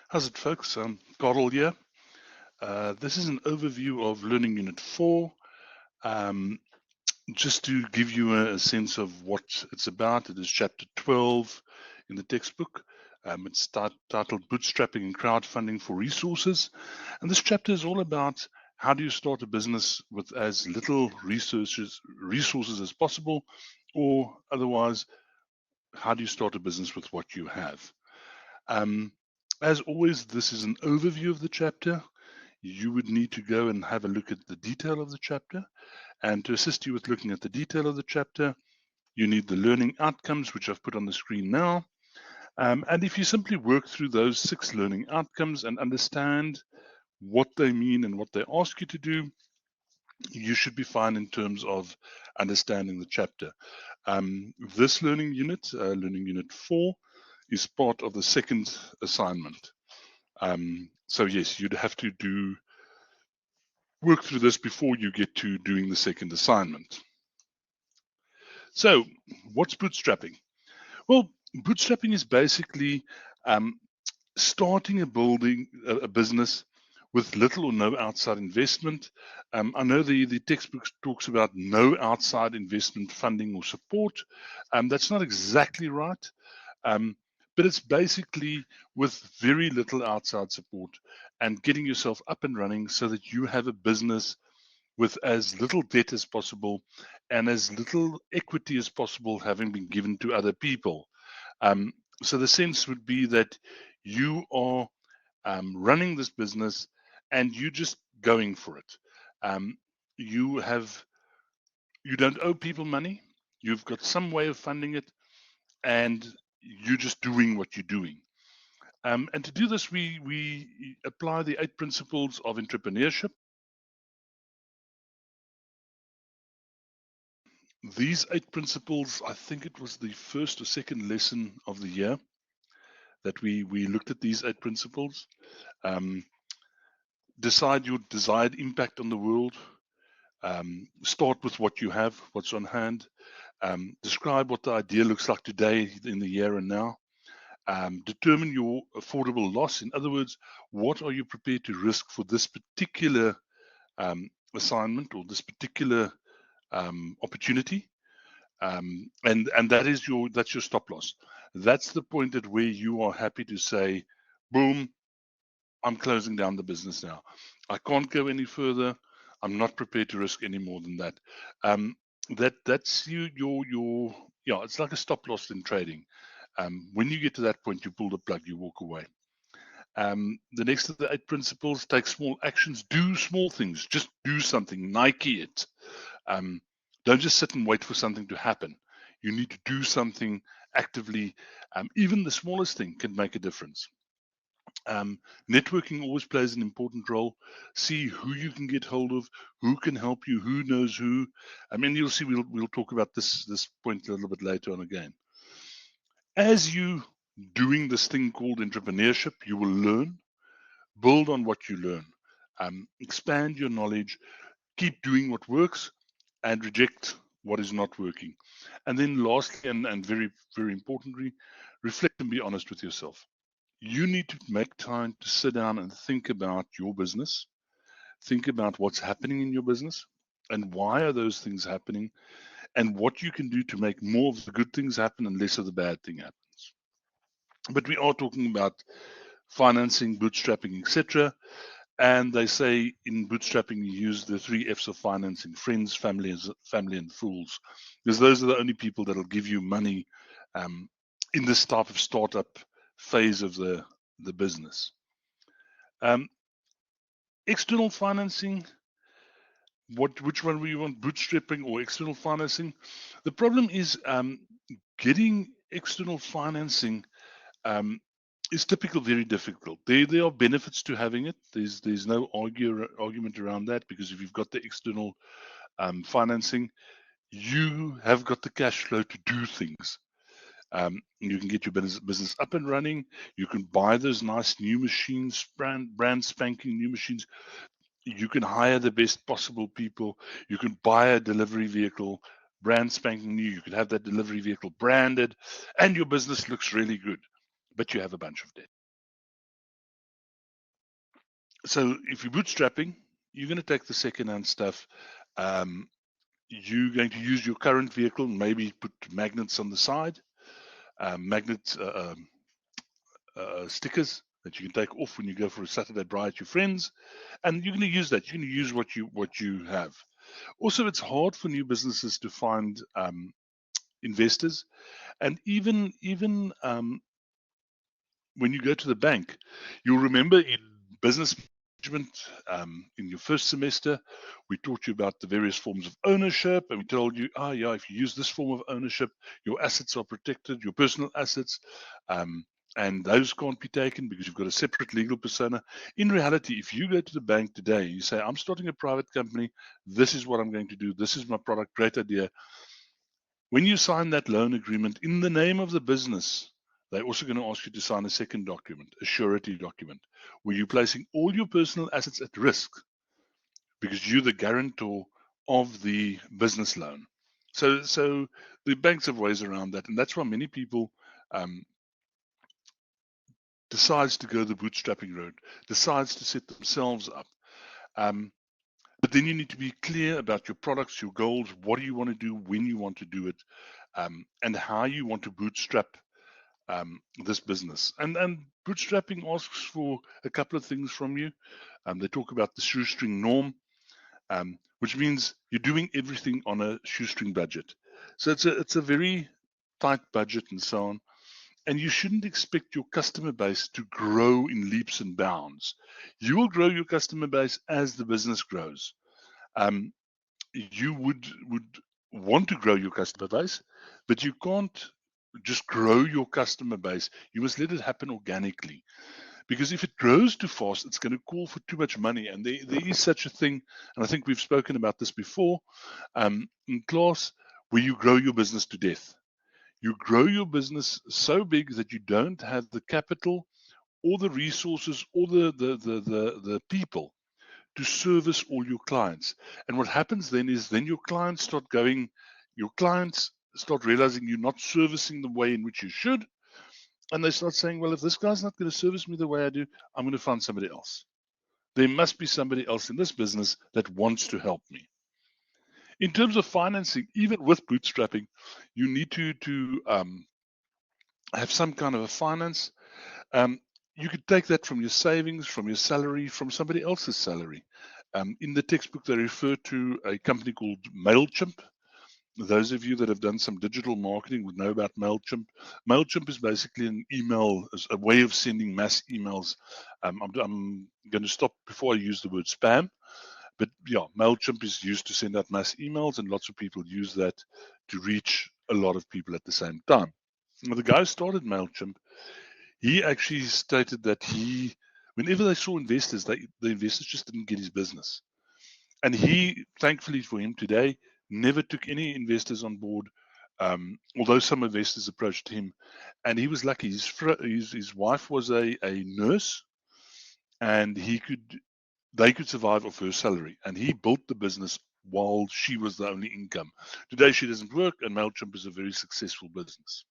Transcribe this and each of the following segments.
How's it, folks? Carl here. This is an overview of Learning Unit 4. Just to give you a sense of what it's about, it is chapter 12 in the textbook. It's titled Bootstrapping and Crowdfunding for Resources. And this chapter is all about how do you start a business with as little resources as possible, or otherwise, how do you start a business with what you have? As always, this is an overview of the chapter. You would need to go and have a look at the detail of the chapter. And to assist you with looking at the detail of the chapter, you need the learning outcomes, which I've put on the screen now. And if you simply work through those 6 learning outcomes and understand what they mean and what they ask you to do, you should be fine in terms of understanding the chapter. This learning unit, Learning Unit 4, is part of the second assignment. So yes, you'd have to work through this before you get to doing the second assignment. So what's bootstrapping? Well, bootstrapping is basically starting a business with little or no outside investment. I know the textbook talks about no outside investment funding or support. That's not exactly right. But it's basically with very little outside support and getting yourself up and running so that you have a business with as little debt as possible and as little equity as possible having been given to other people. So the sense would be that you are running this business and you just going for it. You don't owe people money. You've got some way of funding it, and you're just doing what you're doing. And to do this, we apply the 8 principles of entrepreneurship. These 8 principles, I think it was the first or second lesson of the year that we looked at these 8 principles. Decide your desired impact on the world. Start with what you have, what's on hand. Describe what the idea looks like today, in the here and now. Determine your affordable loss. In other words, what are you prepared to risk for this particular assignment or this particular opportunity? And that's your stop loss. That's the point at where you are happy to say, boom, I'm closing down the business now. I can't go any further. I'm not prepared to risk any more than that. That's your it's like a stop loss in trading. When you get to that point, you pull the plug, you walk away. The next of the 8 principles: take small actions, do small things, just do something, Nike it. Don't just sit and wait for something to happen. You need to do something actively. Even the smallest thing can make a difference. Networking always plays an important role. See who you can get hold of, who can help you, who knows who. I mean, you'll see. We'll talk about this point a little bit later on again. As you doing this thing called entrepreneurship, you will learn, build on what you learn, expand your knowledge, keep doing what works, and reject what is not working. And then lastly, and very, very importantly, reflect and be honest with yourself. You need to make time to sit down and think about your business, think about what's happening in your business and why are those things happening, and what you can do to make more of the good things happen and less of the bad thing happens. But we are talking about financing, bootstrapping, etc. And they say in bootstrapping, you use the 3 F's of financing: friends, family, and fools, because those are the only people that'll give you money in this type of startup phase of the business. External financing, which one we want, bootstrapping or external financing? The problem is getting external financing is typically very difficult. There are benefits to having it. There's no argument around that, because if you've got the external financing, you have got the cash flow to do things. You can get your business up and running. You can buy those nice new machines, brand spanking new machines. You can hire the best possible people. You can buy a delivery vehicle, brand spanking new. You can have that delivery vehicle branded, and your business looks really good, but you have a bunch of debt. So if you're bootstrapping, you're going to take the second-hand stuff. You're going to use your current vehicle, maybe put magnets on the side, stickers that you can take off when you go for a Saturday braai at your friends, and you're going to use that. You're going to use what you have. Also, it's hard for new businesses to find investors, and even when you go to the bank, you'll remember in business management, in your first semester, we taught you about the various forms of ownership, and we told you, yeah, if you use this form of ownership, your assets are protected, your personal assets, and those can't be taken because you've got a separate legal persona. In reality, if you go to the bank today, you say, I'm starting a private company, this is what I'm going to do, this is my product, great idea. When you sign that loan agreement in the name of the business, they're also going to ask you to sign a second document, a surety document, where you're placing all your personal assets at risk because you're the guarantor of the business loan. So the banks have ways around that, and that's why many people decides to go the bootstrapping road, decides to set themselves up. But then you need to be clear about your products, your goals, what do you want to do, when you want to do it, and how you want to bootstrap this business. And bootstrapping asks for a couple of things from you. They talk about the shoestring norm, which means you're doing everything on a shoestring budget. So it's a very tight budget and so on. And you shouldn't expect your customer base to grow in leaps and bounds. You will grow your customer base as the business grows. You would want to grow your customer base, but you can't just grow your customer base. You must let it happen organically. Because if it grows too fast, it's going to call for too much money. And there is such a thing, and I think we've spoken about this before, in class, where you grow your business to death. You grow your business so big that you don't have the capital or the resources or the people to service all your clients. And what happens then is your clients start realizing you're not servicing the way in which you should. And they start saying, well, if this guy's not going to service me the way I do, I'm going to find somebody else. There must be somebody else in this business that wants to help me. In terms of financing, even with bootstrapping, you need to have some kind of a finance. You could take that from your savings, from your salary, from somebody else's salary. In the textbook, they refer to a company called MailChimp. Those of you that have done some digital marketing would know about MailChimp. MailChimp is basically an email, a way of sending mass emails. I'm going to stop before I use the word spam. But yeah, MailChimp is used to send out mass emails, and lots of people use that to reach a lot of people at the same time. Now, the guy who started MailChimp, he actually stated that whenever they saw investors, the investors just didn't get his business. And he, thankfully for him today, never took any investors on board, although some investors approached him. And he was lucky. His wife was a nurse, and they could survive off her salary. And he built the business while she was the only income. Today she doesn't work, and MailChimp is a very successful business.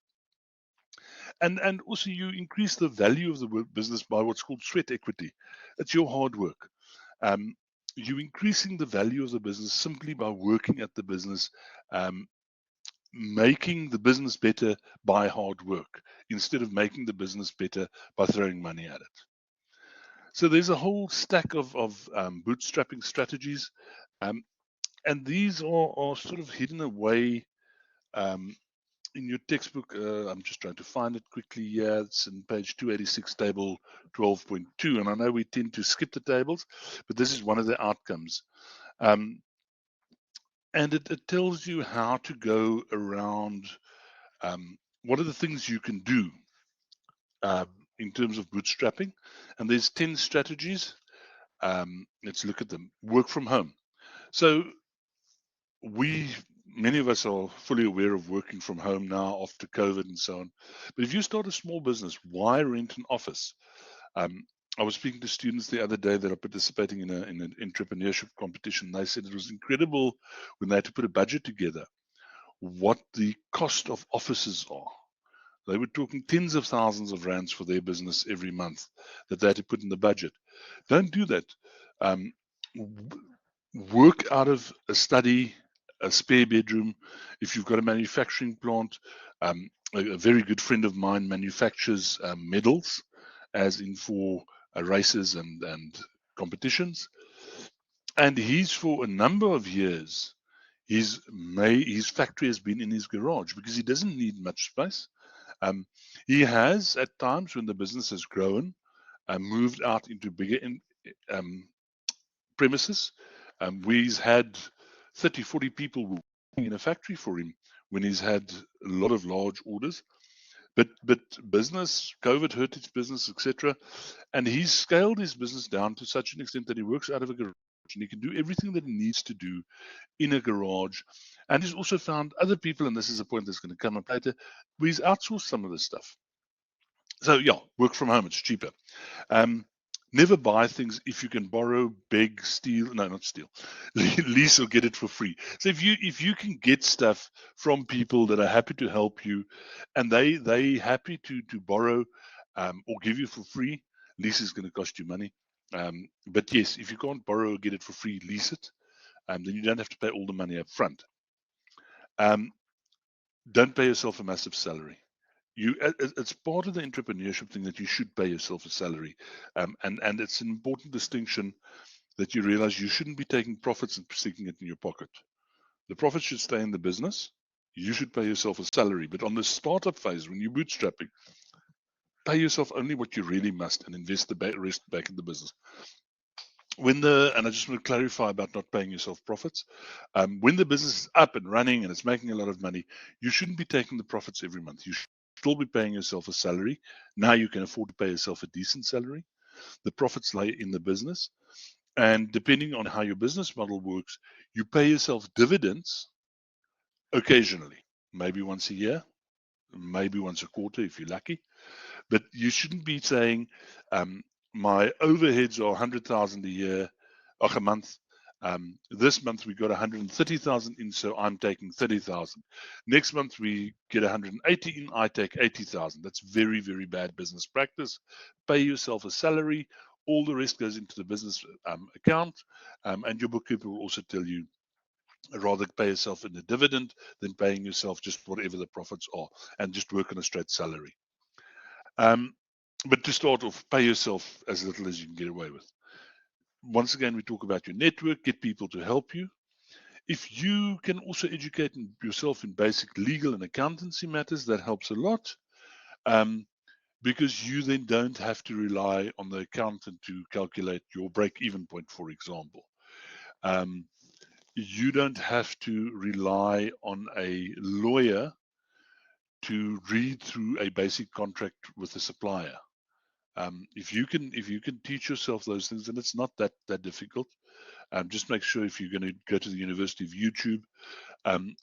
And also you increase the value of the business by what's called sweat equity. It's your hard work. You're increasing the value of the business simply by working at the business, making the business better by hard work instead of making the business better by throwing money at it. So there's a whole stack of bootstrapping strategies, and these are sort of hidden away in your textbook. I'm just trying to find it quickly. Yeah, it's in page 286, table 12.2. And I know we tend to skip the tables, but this is one of the outcomes. And it tells you how to go around what are the things you can do in terms of bootstrapping. And there's 10 strategies. Let's look at them. Work from home. So many of us are fully aware of working from home now after COVID and so on. But if you start a small business, why rent an office? I was speaking to students the other day that are participating in an entrepreneurship competition. They said it was incredible when they had to put a budget together, what the cost of offices are. They were talking tens of thousands of rands for their business every month that they had to put in the budget. Don't do that. Um, work out of a study, a spare bedroom. If you've got a manufacturing plant, a very good friend of mine manufactures medals, as in for races and competitions. And he's, for a number of years, his factory has been in his garage because he doesn't need much space. He has, at times when the business has grown, moved out into bigger premises, where he's had 30, 40 people working in a factory for him when he's had a lot of large orders. But business, COVID hurt his business, etc. And he's scaled his business down to such an extent that he works out of a garage and he can do everything that he needs to do in a garage. And he's also found other people, and this is a point that's going to come up later, where he's outsourced some of this stuff. So yeah, work from home, it's cheaper. Never buy things if you can borrow, beg, steal. No, not steal. Lease or get it for free. So if you can get stuff from people that are happy to help you, and they happy to borrow or give you for free, lease is going to cost you money. But yes, if you can't borrow or get it for free, lease it. Then you don't have to pay all the money up front. Don't pay yourself a massive salary. It's part of the entrepreneurship thing that you should pay yourself a salary, and it's an important distinction that you realize you shouldn't be taking profits and sticking it in your pocket. The profits should stay in the business. You should pay yourself a salary, but on the startup phase, when you're bootstrapping, pay yourself only what you really must and invest the rest back in the business. And I just want to clarify about not paying yourself profits. When the business is up and running and it's making a lot of money, you shouldn't be taking the profits every month. You should still be paying yourself a salary. Now you can afford to pay yourself a decent salary. The profits lie in the business. And depending on how your business model works, you pay yourself dividends occasionally, maybe once a year, maybe once a quarter if you're lucky. But you shouldn't be saying, my overheads are 100,000 a year, or a month. This month we got 130,000 in, so I'm taking 30,000. Next month we get 180 in, I take 80,000. That's very, very bad business practice. Pay yourself a salary. All the rest goes into the business account, and your bookkeeper will also tell you rather pay yourself in a dividend than paying yourself just whatever the profits are, and just work on a straight salary. But to start off, pay yourself as little as you can get away with. Once again, we talk about your network, get people to help you. If you can also educate yourself in basic legal and accountancy matters, that helps a lot, because you then don't have to rely on the accountant to calculate your break-even point, for example. You don't have to rely on a lawyer to read through a basic contract with a supplier. If you can teach yourself those things, and it's not that difficult. Just make sure if you're going to go to the University of YouTube,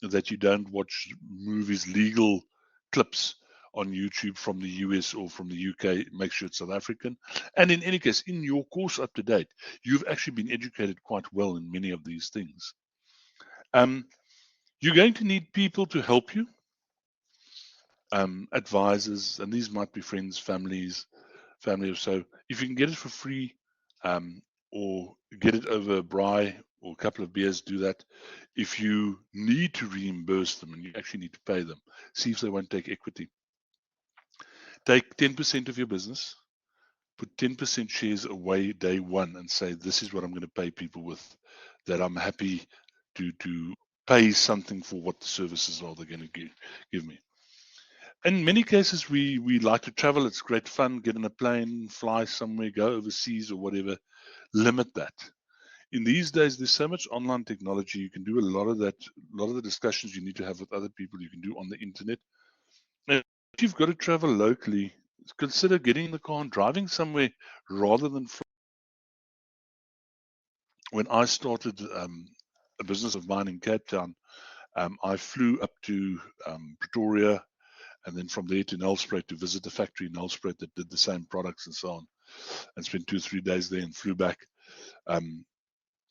that you don't watch movies, legal clips on YouTube from the US or from the UK. Make sure it's South African. And in any case, in your course up to date, you've actually been educated quite well in many of these things. You're going to need people to help you, advisors, and these might be friends, family or so. If you can get it for free, or get it over a braai or a couple of beers, do that. If you need to reimburse them and you actually need to pay them, see if they won't take equity. Take 10% of your business, put 10% shares away day one, and say, this is what I'm going to pay people with, that I'm happy to pay something for what the services are they're going to give me. In many cases, we like to travel. It's great fun. Get in a plane, fly somewhere, go overseas or whatever. Limit that. In these days, there's so much online technology. You can do a lot of that. A lot of the discussions you need to have with other people, you can do on the internet. And if you've got to travel locally, consider getting in the car and driving somewhere rather than fly. When I started a business of mine in Cape Town, I flew up to Pretoria, and then from there to Nelspruit to visit the factory in Nelspruit that did the same products and so on, and spent 2 or 3 days there and flew back.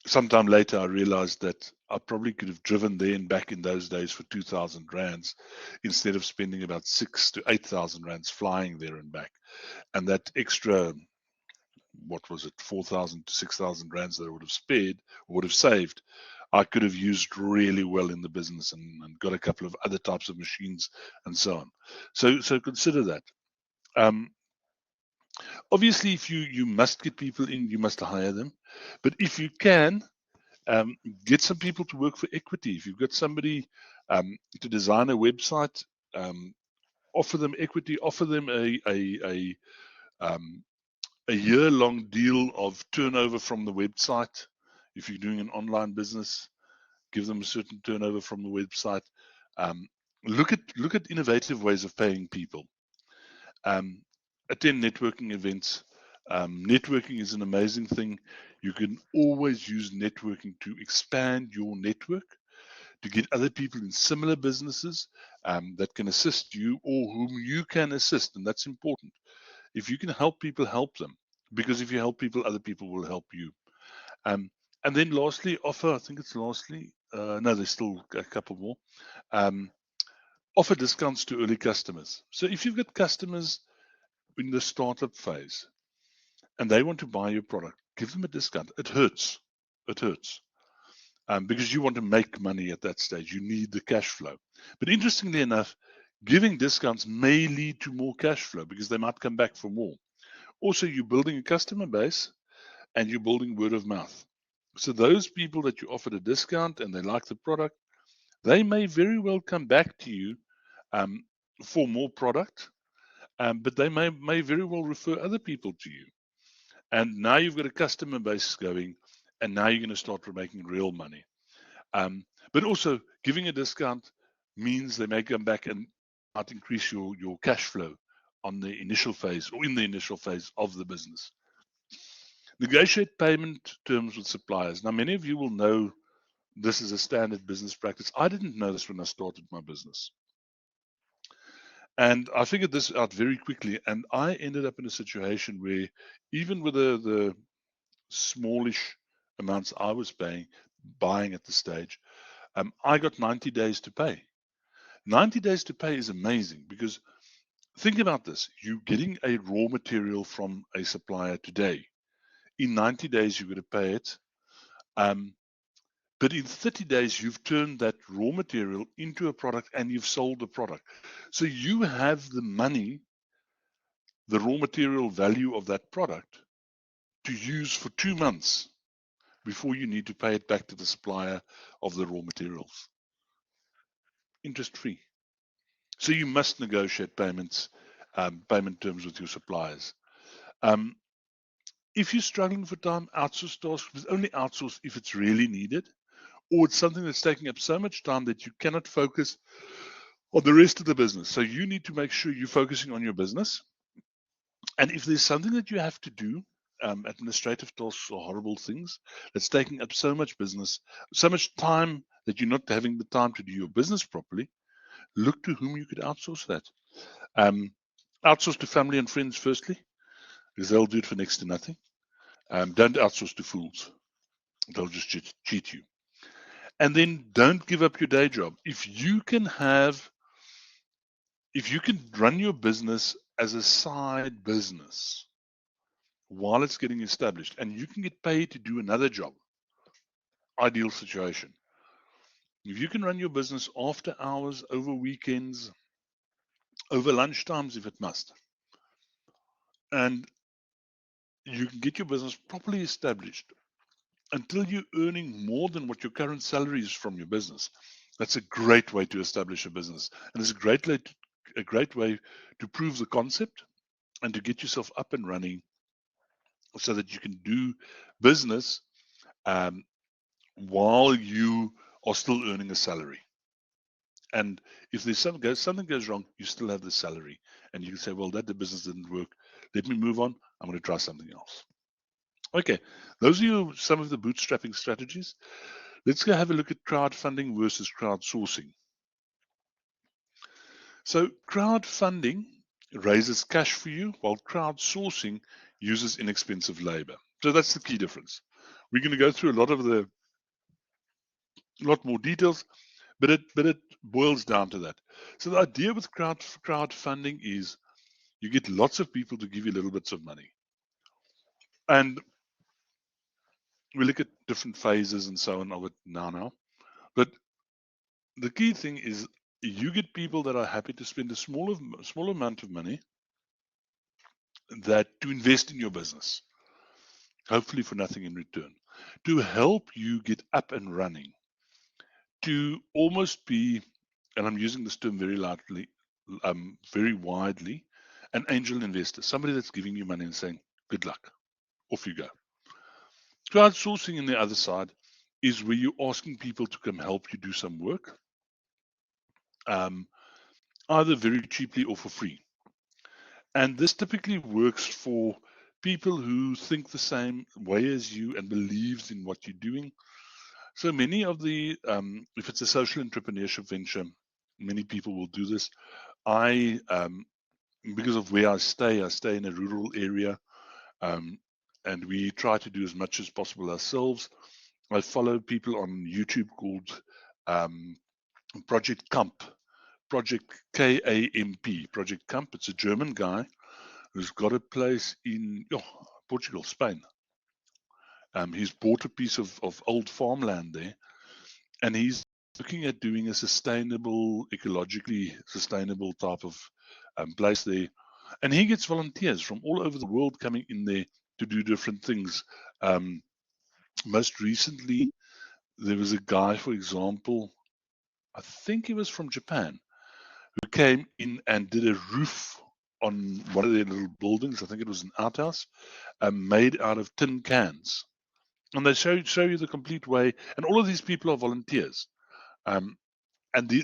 sometime later, I realized that I probably could have driven there and back in those days for 2,000 rands instead of spending about 6,000 to 8,000 rands flying there and back. And that extra, what was it, 4,000 to 6,000 rands that I would have spared, or would have saved, I could have used really well in the business and got a couple of other types of machines and so on. So consider that. Obviously, if you must get people in, you must hire them. But if you can, get some people to work for equity. If you've got somebody to design a website, offer them equity, offer them a year-long deal of turnover from the website. If you're doing an online business, give them a certain turnover from the website. Look at innovative ways of paying people. Attend networking events. Networking is an amazing thing. You can always use networking to expand your network, to get other people in similar businesses that can assist you or whom you can assist. And that's important. If you can help people, help them. Because if you help people, other people will help you. And then lastly, offer, I think it's lastly, no, there's still a couple more. Offer discounts to early customers. So if you've got customers in the startup phase and they want to buy your product, give them a discount. It hurts. It hurts. Because you want to make money at that stage. You need the cash flow. But interestingly enough, giving discounts may lead to more cash flow because they might come back for more. Also, you're building a customer base and you're building word of mouth. So those people that you offered a discount and they like the product, they may very well come back to you for more product, but they may very well refer other people to you. And now you've got a customer base going, and now you're going to start making real money. But also giving a discount means they may come back and might increase your cash flow on the initial phase or in the initial phase of the business. Negotiate payment terms with suppliers. Now, many of you will know this is a standard business practice. I didn't know this when I started my business. And I figured this out very quickly. And I ended up in a situation where even with the smallish amounts I was buying at the stage, I got 90 days to pay. 90 days to pay is amazing because think about this. You're getting a raw material from a supplier today. In 90 days, you're going to pay it. But in 30 days, you've turned that raw material into a product and you've sold the product. So you have the money, the raw material value of that product to use for 2 months before you need to pay it back to the supplier of the raw materials. Interest free. So you must negotiate payment terms with your suppliers. If you're struggling for time, outsource tasks, but only outsource if it's really needed, or it's something that's taking up so much time that you cannot focus on the rest of the business. So you need to make sure you're focusing on your business. And if there's something that you have to do, administrative tasks or horrible things that's taking up so much business, so much time that you're not having the time to do your business properly, look to whom you could outsource that. Outsource to family and friends firstly, because they'll do it for next to nothing. Don't outsource to fools. They'll just cheat you. And then don't give up your day job. If you can run your business as a side business while it's getting established and you can get paid to do another job, ideal situation. If you can run your business after hours, over weekends, over lunchtimes if it must, and you can get your business properly established until you're earning more than what your current salary is from your business, that's a great way to establish a business. And it's a great way to prove the concept and to get yourself up and running so that you can do business while you are still earning a salary. And if there's something goes wrong, you still have the salary. And you can say, well, the business didn't work. Let me move on. I'm going to try something else. Okay, those are some of the bootstrapping strategies. Let's go have a look at crowdfunding versus crowdsourcing. So crowdfunding raises cash for you, while crowdsourcing uses inexpensive labor. So that's the key difference. We're going to go through a lot more details, but it boils down to that. So the idea with crowdfunding is you get lots of people to give you little bits of money, and we look at different phases and so on of it now. But the key thing is you get people that are happy to spend a small amount of money that to invest in your business, hopefully for nothing in return, to help you get up and running, to almost be, and I'm using this term very lightly, very widely, an angel investor, somebody that's giving you money and saying, good luck, off you go. Crowdsourcing on the other side is where you're asking people to come help you do some work, either very cheaply or for free. And this typically works for people who think the same way as you and believes in what you're doing. So many of the, if it's a social entrepreneurship venture, many people will do this. I, because of where I stay in a rural area, and we try to do as much as possible ourselves. I follow people on YouTube called Project Kamp, Project K-A-M-P, Project Kamp. It's a German guy who's got a place in Portugal, Spain. He's bought a piece of old farmland there, and he's looking at doing a sustainable, ecologically sustainable type of place there. And he gets volunteers from all over the world coming in there to do different things. Most recently, there was a guy, for example, I think he was from Japan, who came in and did a roof on one of their little buildings. I think it was an outhouse, made out of tin cans. And they show you the complete way. And all of these people are volunteers. And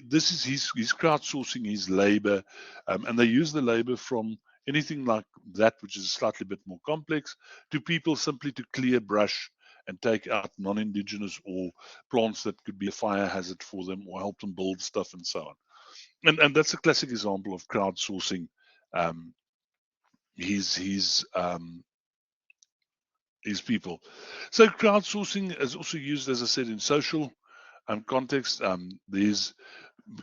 this is he's crowdsourcing his labor, and they use the labor from anything like that, which is slightly bit more complex, to people simply to clear brush and take out non-indigenous or plants that could be a fire hazard for them or help them build stuff and so on. And that's a classic example of crowdsourcing. His people. So crowdsourcing is also used, as I said, in social context. There's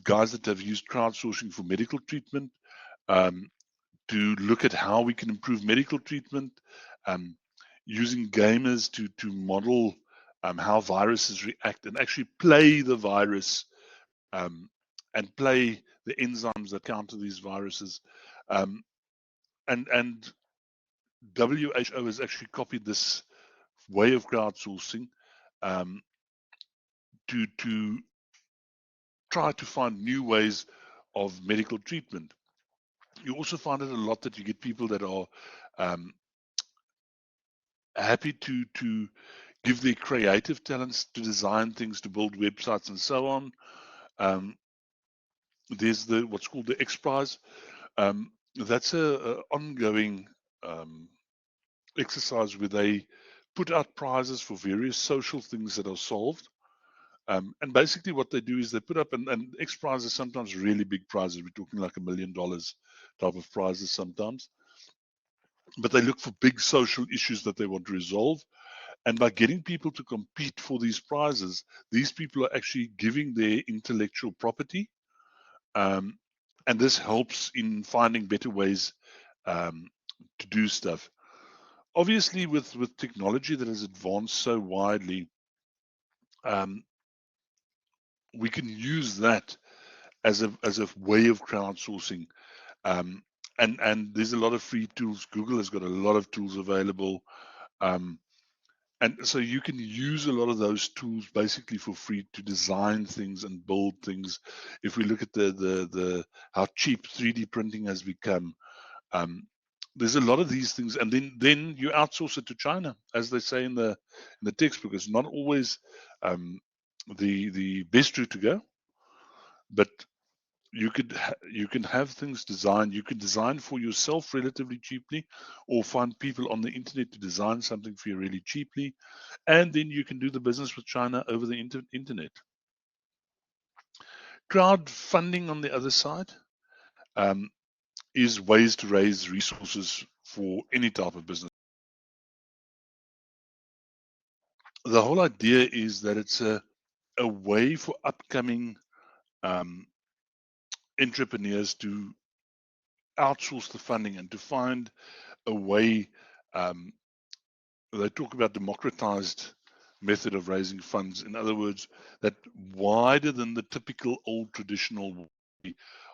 guys that have used crowdsourcing for medical treatment, to look at how we can improve medical treatment, using gamers to model how viruses react and actually play the virus, and play the enzymes that counter these viruses. And WHO has actually copied this way of crowdsourcing, to try to find new ways of medical treatment. You also find it a lot that you get people that are happy to give their creative talents to design things, to build websites and so on. There's what's called the X Prize. That's a ongoing exercise where they put out prizes for various social things that are solved. And basically what they do is they put up, and X prizes sometimes really big prizes. We're talking like $1 million type of prizes sometimes. But they look for big social issues that they want to resolve. And by getting people to compete for these prizes, these people are actually giving their intellectual property. And this helps in finding better ways to do stuff. Obviously, with technology that has advanced so widely, we can use that as a way of crowdsourcing. And there's a lot of free tools. Google has got a lot of tools available. And so you can use a lot of those tools basically for free to design things and build things. If we look at the how cheap 3D printing has become, there's a lot of these things, and then you outsource it to China, as they say in the textbook. It's not always the best route to go, but you can have things designed. You can design for yourself relatively cheaply, or find people on the internet to design something for you really cheaply, and then you can do the business with China over the internet. Crowdfunding on the other side is ways to raise resources for any type of business. the whole idea is that it's a way for upcoming entrepreneurs to outsource the funding and to find a way. They talk about democratized method of raising funds. In other words, that wider than the typical old traditional way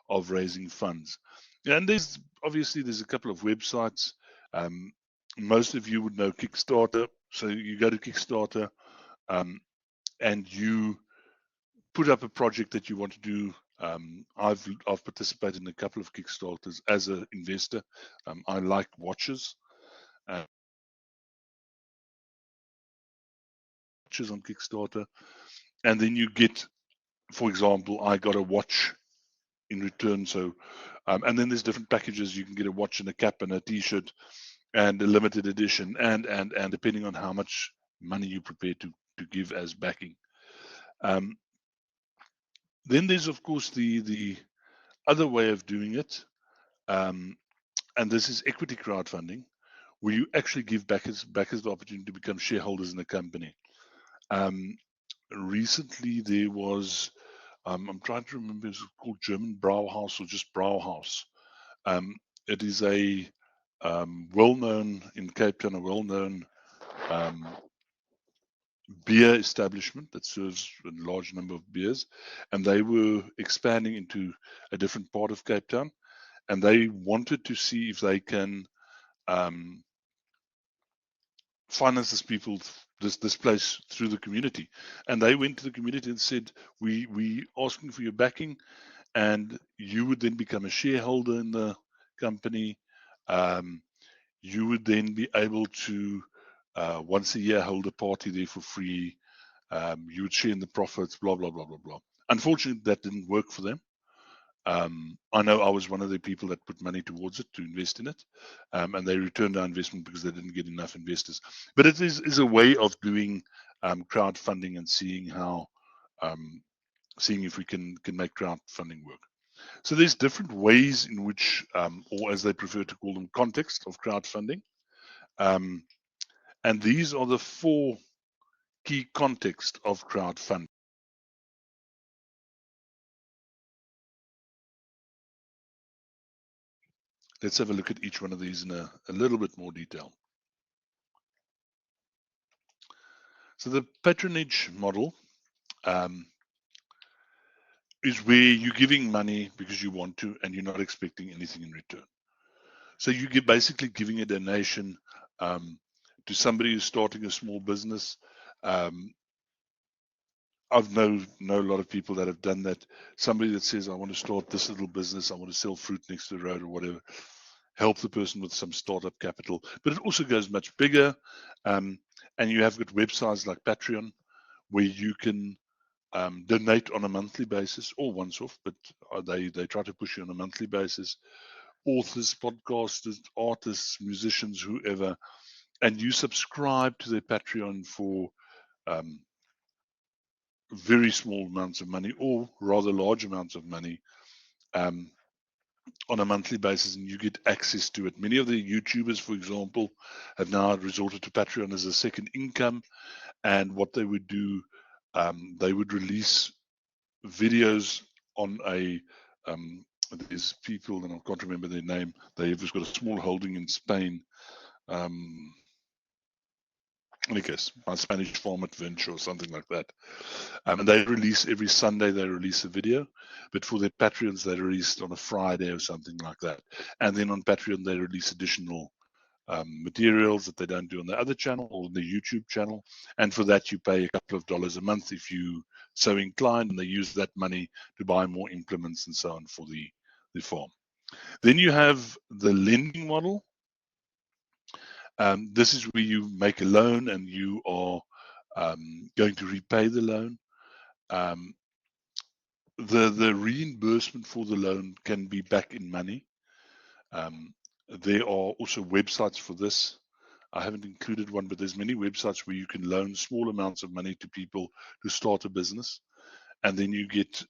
of raising funds. And there's a couple of websites. Most of you would know Kickstarter. So you go to Kickstarter and you put up a project that you want to do. I've participated in a couple of Kickstarters as an investor. I like watches. On Kickstarter, and then you get, for example, I got a watch in return. So, and then there's different packages. You can get a watch and a cap and a T-shirt and a limited edition, and depending on how much money you're prepared to give as backing. Then there's of course the other way of doing it, and this is equity crowdfunding, where you actually give backers the opportunity to become shareholders in the company. Recently there was, I'm trying to remember, it's called German Brauhaus or just Brauhaus. It is a well-known in Cape Town, a well-known beer establishment that serves a large number of beers, and they were expanding into a different part of Cape Town, and they wanted to see if they can finance this place through the community. And they went to the community and said, we asking for your backing, and you would then become a shareholder in the company. You would then be able to once a year hold a party there for free. You would share in the profits, blah blah blah blah blah. Unfortunately, that didn't work for them. I know I was one of the people that put money towards it to invest in it, and they returned our investment because they didn't get enough investors. But it is a way of doing crowdfunding and seeing how, seeing if we can make crowdfunding work. So there's different ways in which, or as they prefer to call them, context of crowdfunding. And these are the 4 key contexts of crowdfunding. Let's have a look at each one of these in a little bit more detail. So the patronage model is where you're giving money because you want to and you're not expecting anything in return. So you give basically giving a donation to somebody who's starting a small business. I've know a lot of people that have done that. Somebody that says, I want to start this little business, I want to sell fruit next to the road or whatever. Help the person with some startup capital. But it also goes much bigger. And you have got websites like Patreon where you can donate on a monthly basis or once off, but they try to push you on a monthly basis. Authors, podcasters, artists, musicians, whoever, and you subscribe to their Patreon for very small amounts of money or rather large amounts of money on a monthly basis, and you get access to it. Many of the YouTubers, for example, have now resorted to Patreon as a second income, and what they would do, they would release videos on a there's people, and I can't remember their name, they've just got a small holding in Spain. In any case, My Spanish Farm Adventure or something like that. And they release every Sunday, they release a video, but for their Patreons, they release on a Friday or something like that. And then on Patreon, they release additional materials that they don't do on the other channel or the YouTube channel. And for that, you pay a couple of dollars a month if you so inclined, and they use that money to buy more implements and so on for the farm. Then you have the lending model. This is where you make a loan and you are going to repay the loan. The reimbursement for the loan can be back in money. There are also websites for this. I haven't included one, but there's many websites where you can loan small amounts of money to people to start a business, and then you get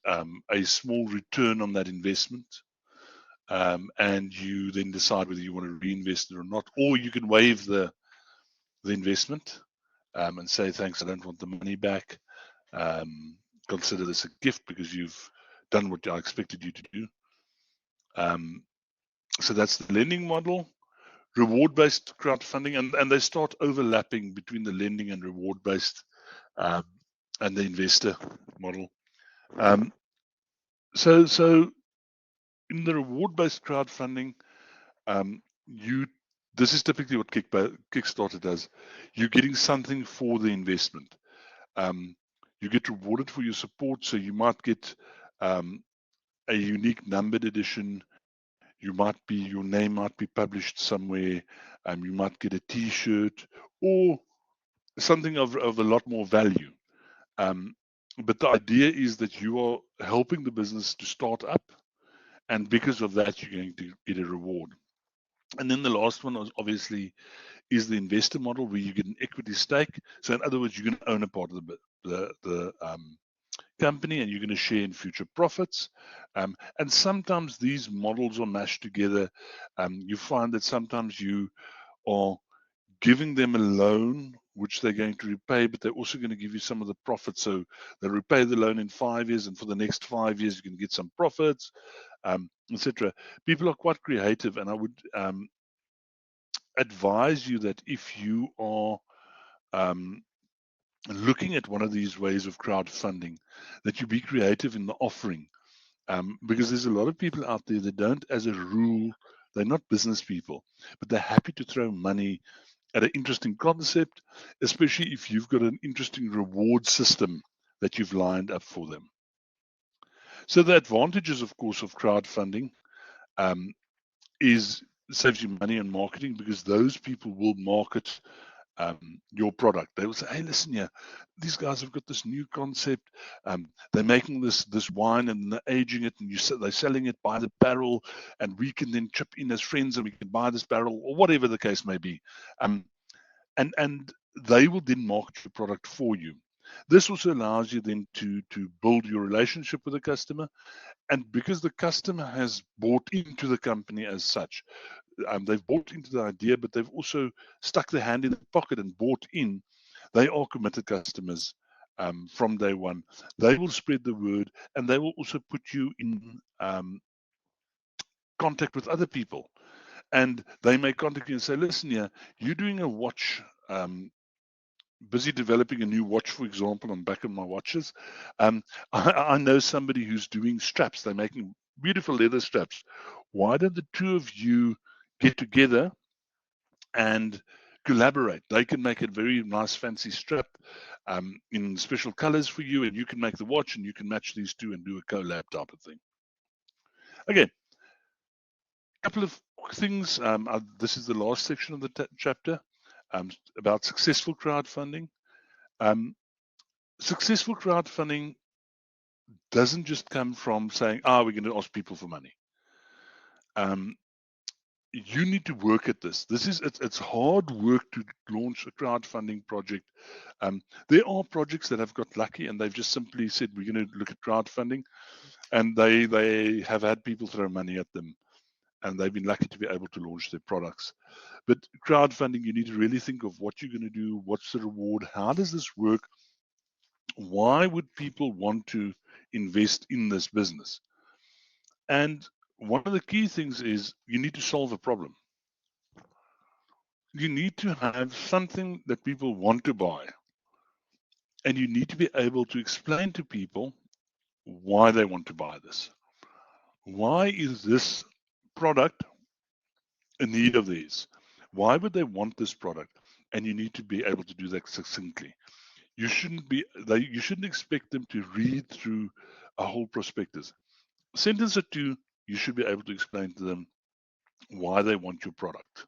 a small return on that investment. And you then decide whether you want to reinvest it or not, or you can waive the investment and say, thanks, I don't want the money back. Consider this a gift because you've done what I expected you to do. So that's the lending model. Reward-based crowdfunding, and they start overlapping between the lending and reward-based and the investor model. So in the reward-based crowdfunding, this is typically what Kickstarter does. You're getting something for the investment. You get rewarded for your support, so you might get a unique numbered edition. Your name might be published somewhere. You might get a T-shirt or something of a lot more value. But the idea is that you are helping the business to start up, and because of that, you're going to get a reward. And then the last one, obviously, is the investor model, where you get an equity stake. So in other words, you're going to own a part of the company, and you're going to share in future profits. And sometimes these models are mashed together. You find that sometimes you are giving them a loan, which they're going to repay, but they're also going to give you some of the profits. So they repay the loan in 5 years, and for the next 5 years, you can get some profits, etc. People are quite creative, and I would advise you that if you are looking at one of these ways of crowdfunding, that you be creative in the offering, because there's a lot of people out there that don't, as a rule, they're not business people, but they're happy to throw money at an interesting concept, especially if you've got an interesting reward system that you've lined up for them. So the advantages, of course, of crowdfunding is saves you money on marketing, because those people will market your product. They will say, hey, listen here, these guys have got this new concept. They're making this wine and they're aging it, and they're selling it by the barrel, and we can then chip in as friends and we can buy this barrel, or whatever the case may be. And they will then market your product for you. This also allows you then to build your relationship with the customer. And because the customer has bought into the company as such, they've bought into the idea, but they've also stuck their hand in the pocket and bought in. They are committed customers from day one. They will spread the word, and they will also put you in contact with other people. And they may contact you and say, listen here, you're doing a watch, busy developing a new watch, for example. I'm back on my watches. I know somebody who's doing straps. They're making beautiful leather straps. Why don't the two of you get together and collaborate? They can make a very nice fancy strap in special colors for you, and you can make the watch, and you can match these two and do a collab type of thing. Okay, a couple of things. This is the last section of the chapter about successful crowdfunding. Successful crowdfunding doesn't just come from saying, we're going to ask people for money. You need to work at this. It's hard work to launch a crowdfunding project. There are projects that have got lucky and they've just simply said, we're going to look at crowdfunding, and they have had people throw money at them, and they've been lucky to be able to launch their products. But crowdfunding, you need to really think of what you're going to do, what's the reward, how does this work, why would people want to invest in this business? And one of the key things is you need to solve a problem. You need to have something that people want to buy, and you need to be able to explain to people why they want to buy this. Why is this product in need of these? Why would they want this product? And you need to be able to do that succinctly. You shouldn't expect them to read through a whole prospectus. A sentence or two, you should be able to explain to them why they want your product.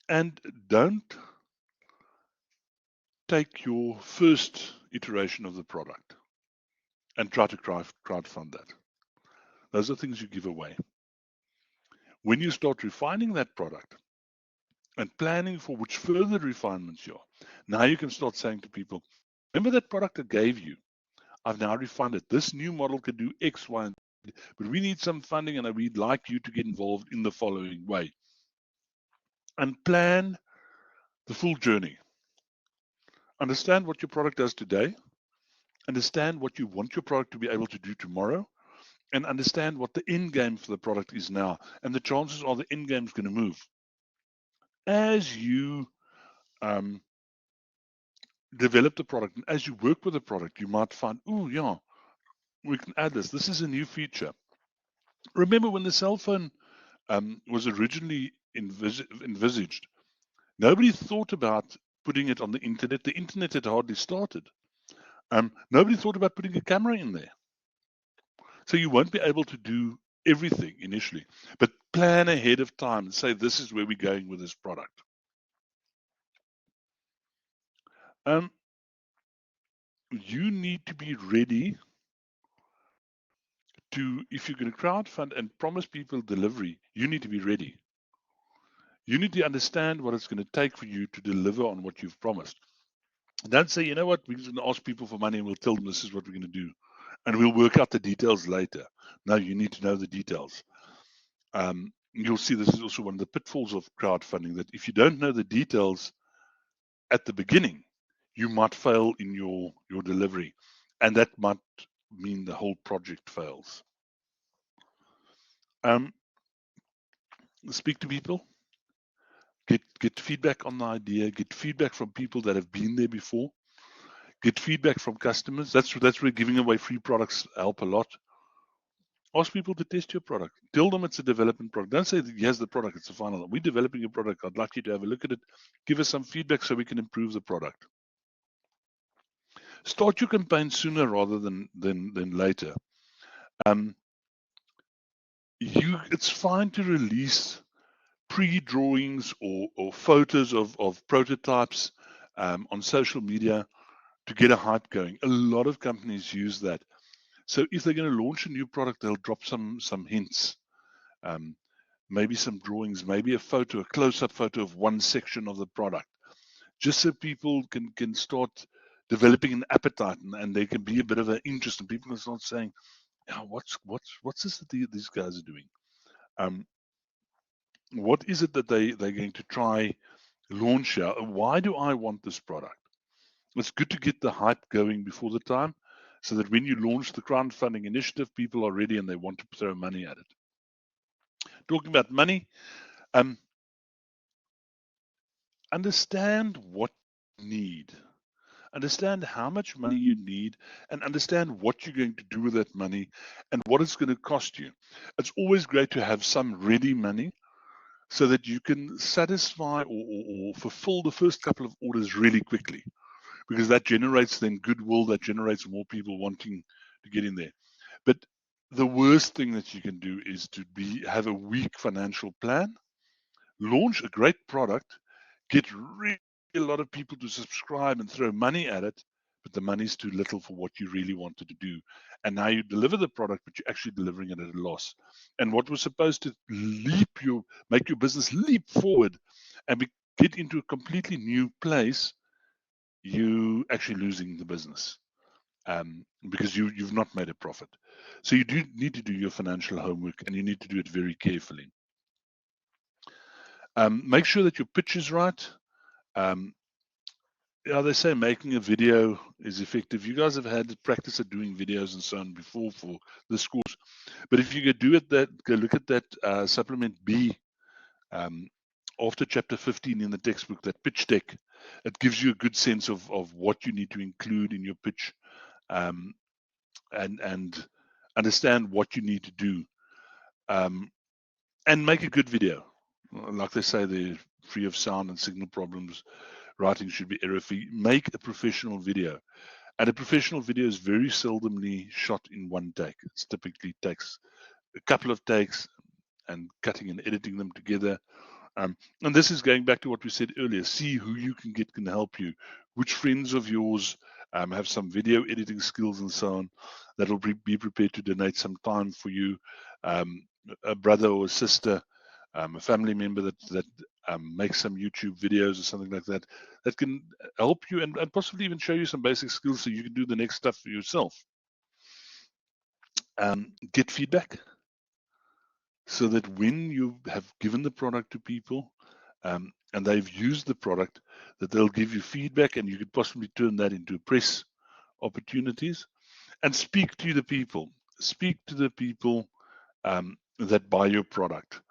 And don't take your first iteration of the product and try to crowdfund that. Those are things you give away. When you start refining that product and planning for which further refinements you are, now you can start saying to people, remember that product I gave you? I've now refined it. This new model can do X, Y, and Z, but we need some funding, and we'd like you to get involved in the following way. And plan the full journey. Understand what your product does today, understand what you want your product to be able to do tomorrow, and understand what the end game for the product is now. And the chances are the end game is going to move. As you develop the product and as you work with the product, you might find, oh yeah, we can add this. This is a new feature. Remember when the cell phone was originally envisaged, nobody thought about putting it on the internet. The internet had hardly started. Nobody thought about putting a camera in there. So you won't be able to do everything initially, but plan ahead of time and say, this is where we're going with this product. You need to be ready to, if you're going to crowdfund and promise people delivery, you need to be ready. You need to understand what it's going to take for you to deliver on what you've promised. Don't say, you know what, we're going to ask people for money and we'll tell them this is what we're going to do. And we'll work out the details later. No, you need to know the details. You'll see this is also one of the pitfalls of crowdfunding, that if you don't know the details at the beginning, you might fail in your delivery. And that might mean the whole project fails. Speak to people. Get feedback on the idea. Get feedback from people that have been there before. Get feedback from customers. That's where giving away free products help a lot. Ask people to test your product. Tell them it's a development product. Don't say, here's the product, it's the final. We're developing a product. I'd like you to have a look at it. Give us some feedback so we can improve the product. Start your campaign sooner rather than later. It's fine to release pre-drawings or photos of prototypes on social media to get a hype going. A lot of companies use that. So if they're going to launch a new product, they'll drop some hints, maybe some drawings, maybe a photo, a close-up photo of one section of the product, just so people can start developing an appetite and there can be a bit of an interest, and people can start saying, oh, what's this that these guys are doing? What is it that they're going to try launch here? Why do I want this product? It's good to get the hype going before the time, so that when you launch the crowdfunding initiative, people are ready and they want to throw money at it. Talking about money, understand what you need. Understand how much money you need and understand what you're going to do with that money and what it's going to cost you. It's always great to have some ready money so that you can satisfy or fulfill the first couple of orders really quickly, because that generates then goodwill, that generates more people wanting to get in there. But the worst thing that you can do is to have a weak financial plan, launch a great product, get really a lot of people to subscribe and throw money at it, but the money's too little for what you really wanted to do. And now you deliver the product, but you're actually delivering it at a loss. And what was supposed to make your business leap forward and get into a completely new place, you actually losing the business because you've not made a profit. So you do need to do your financial homework, and you need to do it very carefully. Make sure that your pitch is right. They say making a video is effective. You guys have had practice at doing videos and so on before for this course, but if you go look at that supplement B after chapter 15 in the textbook, that pitch deck. It gives you a good sense of what you need to include in your pitch, and understand what you need to do, and make a good video. Like they say, they're free of sound and signal problems. Writing should be error-free. Make a professional video. And a professional video is very seldomly shot in one take. It typically takes a couple of takes and cutting and editing them together. And this is going back to what we said earlier. See who you can get can help you. Which friends of yours have some video editing skills and so on, that'll be prepared to donate some time for you. A brother or a sister, a family member that makes some YouTube videos or something like that, that can help you and possibly even show you some basic skills so you can do the next stuff for yourself. Get feedback so that when you have given the product to people, and they've used the product, that they'll give you feedback, and you could possibly turn that into press opportunities. And speak to the people. Speak to the people that buy your product.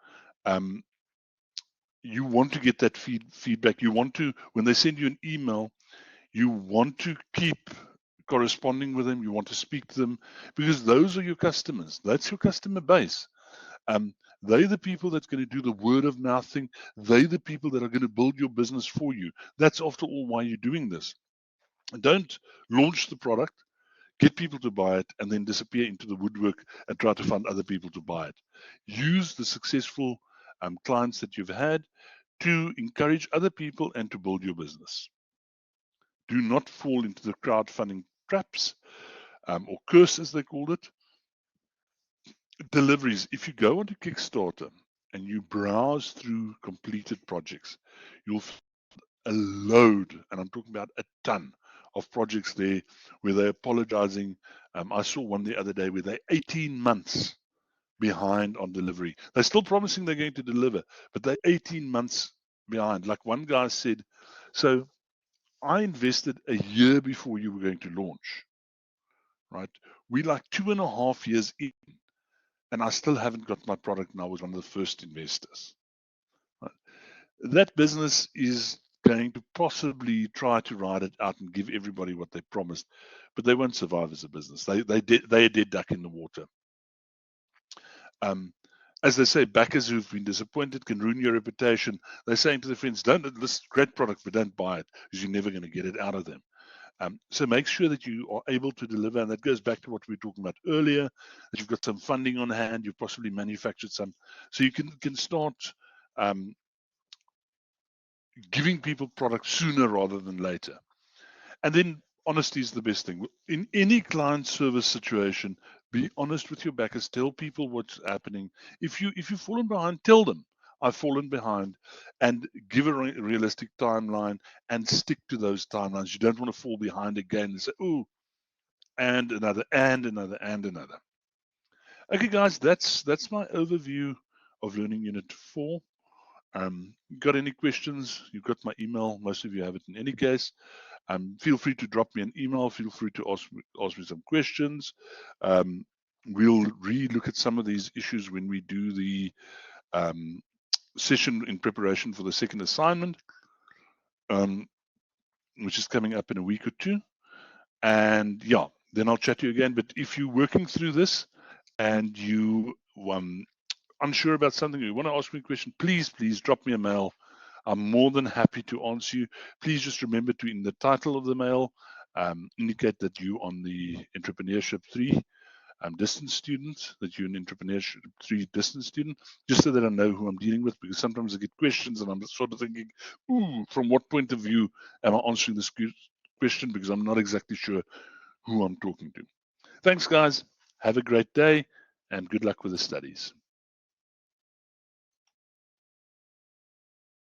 You want to get that feedback. You want to, when they send you an email, you want to keep corresponding with them. You want to speak to them, because those are your customers. That's your customer base. They're the people that's going to do the word of mouth thing. They're the people that are going to build your business for you. That's after all why you're doing this. Don't launch the product, get people to buy it, and then disappear into the woodwork and try to find other people to buy it. Use the successful clients that you've had to encourage other people and to build your business. Do not fall into the crowdfunding traps, or curse, as they called it. Deliveries. If you go onto Kickstarter and you browse through completed projects, you'll find a load, and I'm talking about a ton of projects there where they're apologizing. I saw one the other day where they're 18 months behind on delivery. They're still promising they're going to deliver, but they're 18 months behind. Like one guy said, so I invested a year before you were going to launch, right? We're like 2.5 years in, and I still haven't got my product, and I was one of the first investors. Right? That business is going to possibly try to ride it out and give everybody what they promised, but they won't survive as a business. They're a dead duck in the water. As they say, backers who've been disappointed can ruin your reputation. They're saying to their friends, don't, this great product, but don't buy it, because you're never going to get it out of them. So make sure that you are able to deliver, and that goes back to what we were talking about earlier, that you've got some funding on hand, you've possibly manufactured some, so you can start giving people products sooner rather than later. And then honesty is the best thing. In any client service situation, be honest with your backers. Tell people what's happening. If you've fallen behind, tell them I've fallen behind, and give a realistic timeline and stick to those timelines. You don't want to fall behind again and say, oh, and another, and another, and another. Okay, guys, that's my overview of Learning Unit 4. Got any questions? You've got my email. Most of you have it in any case. Feel free to drop me an email. Feel free to ask me some questions. We'll re-look at some of these issues when we do the session in preparation for the second assignment, which is coming up in a week or two. And yeah, then I'll chat to you again. But if you're working through this and you unsure about something, or you want to ask me a question, please drop me a mail. I'm more than happy to answer you. Please just remember to, in the title of the mail, indicate that you're on the Entrepreneurship 3 distance student, that you're an Entrepreneurship 3 distance student, just so that I know who I'm dealing with, because sometimes I get questions and I'm sort of thinking, ooh, from what point of view am I answering this question, because I'm not exactly sure who I'm talking to. Thanks, guys. Have a great day, and good luck with the studies.